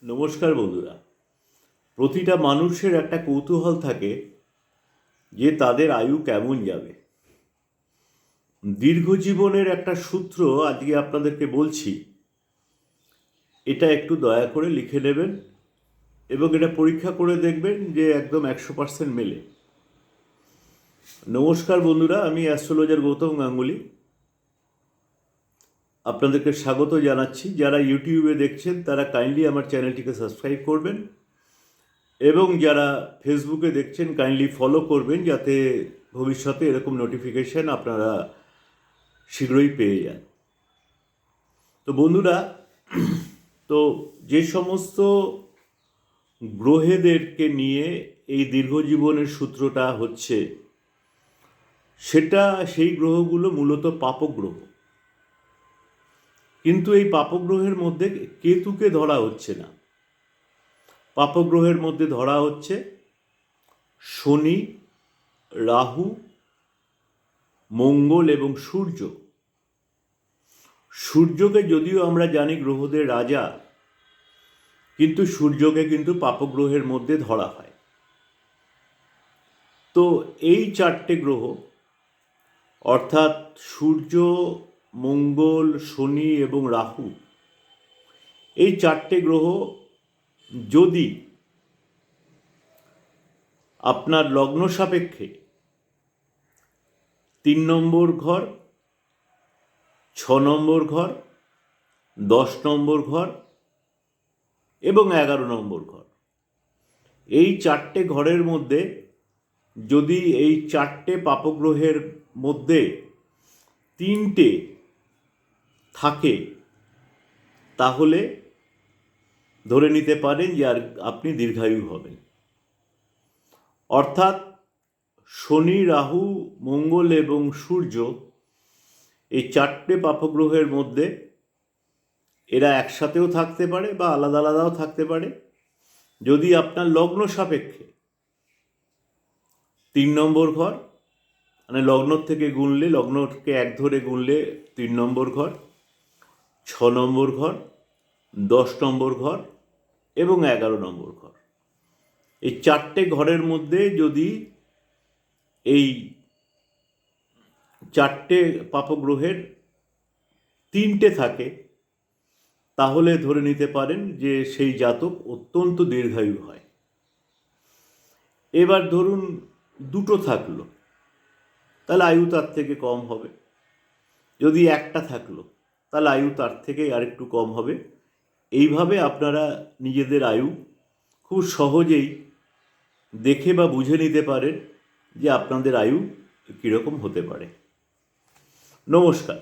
নমস্কার বন্ধুরা। প্রতিটা মানুষের একটা কৌতূহল থাকে যে তাদের আয়ু কেমন যাবে। দীর্ঘ জীবনের একটা সূত্র আজকে আপনাদেরকে বলছি, এটা একটু দয়া করে লিখে নেবেন এবং এটা পরীক্ষা করে দেখবেন যে একদম 100% মেলে। নমস্কার বন্ধুরা, আমি অ্যাস্ট্রোলজার গৌতম গাঙ্গুলি। আপনাদেরকে স্বাগত জানাচ্ছি। যারা ইউটিউবে দেখছেন তারা কাইন্ডলি আমার চ্যানেলটিকে সাবস্ক্রাইব করবেন এবং যারা ফেসবুকে দেখছেন কাইন্ডলি ফলো করবেন, যাতে ভবিষ্যতে এরকম নোটিফিকেশান আপনারা শীঘ্রই পেয়ে যান। তো বন্ধুরা, তো যে সমস্ত গ্রহেদেরকে নিয়ে এই দীর্ঘজীবনের সূত্রটা হচ্ছে, সেটা সেই গ্রহগুলো মূলত পাপগ্রহ। কিন্তু এই পাপগ্রহের মধ্যে কেতুকে ধরা হচ্ছে না। পাপগ্রহের মধ্যে ধরা হচ্ছে শনি, রাহু, মঙ্গল এবং সূর্য। সূর্যকে যদিও আমরা জানি গ্রহদের রাজা, কিন্তু সূর্যকে কিন্তু পাপগ্রহের মধ্যে ধরা হয়। তো এই চারটে গ্রহ, অর্থাৎ সূর্য, মঙ্গল, শনি এবং রাহু, এই চারটে গ্রহ যদি আপনার লগ্ন সাপেক্ষে 3 নম্বর ঘর, 6 নম্বর ঘর, 10 নম্বর ঘর এবং 11 নম্বর ঘর, এই চারটে ঘরের মধ্যে যদি এই চারটে পাপগ্রহের মধ্যে 3টে থাকে, তাহলে ধরে নিতে পারেন যে আর আপনি দীর্ঘায়ু হবেন। অর্থাৎ শনি, রাহু, মঙ্গল এবং সূর্য, এই চারটে পাপগ্রহের মধ্যে এরা একসাথেও থাকতে পারে বা আলাদা আলাদাও থাকতে পারে। যদি আপনার লগ্ন সাপেক্ষে 3 নম্বর ঘর, মানে লগ্ন থেকে গুনলে, লগ্নকে 1 ধরে গুনলে 3 নম্বর ঘর, 6 নম্বর ঘর, 10 নম্বর ঘর এবং 11 নম্বর ঘর, এই চারটে ঘরের মধ্যে যদি এই চারটে পাপগ্রহের 3টে থাকে, তাহলে ধরে নিতে পারেন যে সেই জাতক অত্যন্ত দীর্ঘায়ু হয়। এবার ধরুন 2টো থাকলো, তাহলে আয়ু তার থেকে কম হবে। যদি 1টা থাকলো, তাহলে আয়ু তার থেকে আরেকটু কম হবে। এইভাবে আপনারা নিজেদের আয়ু খুব সহজেই দেখে বা বুঝে নিতে পারেন যে আপনাদের আয়ু কীরকম হতে পারে। নমস্কার।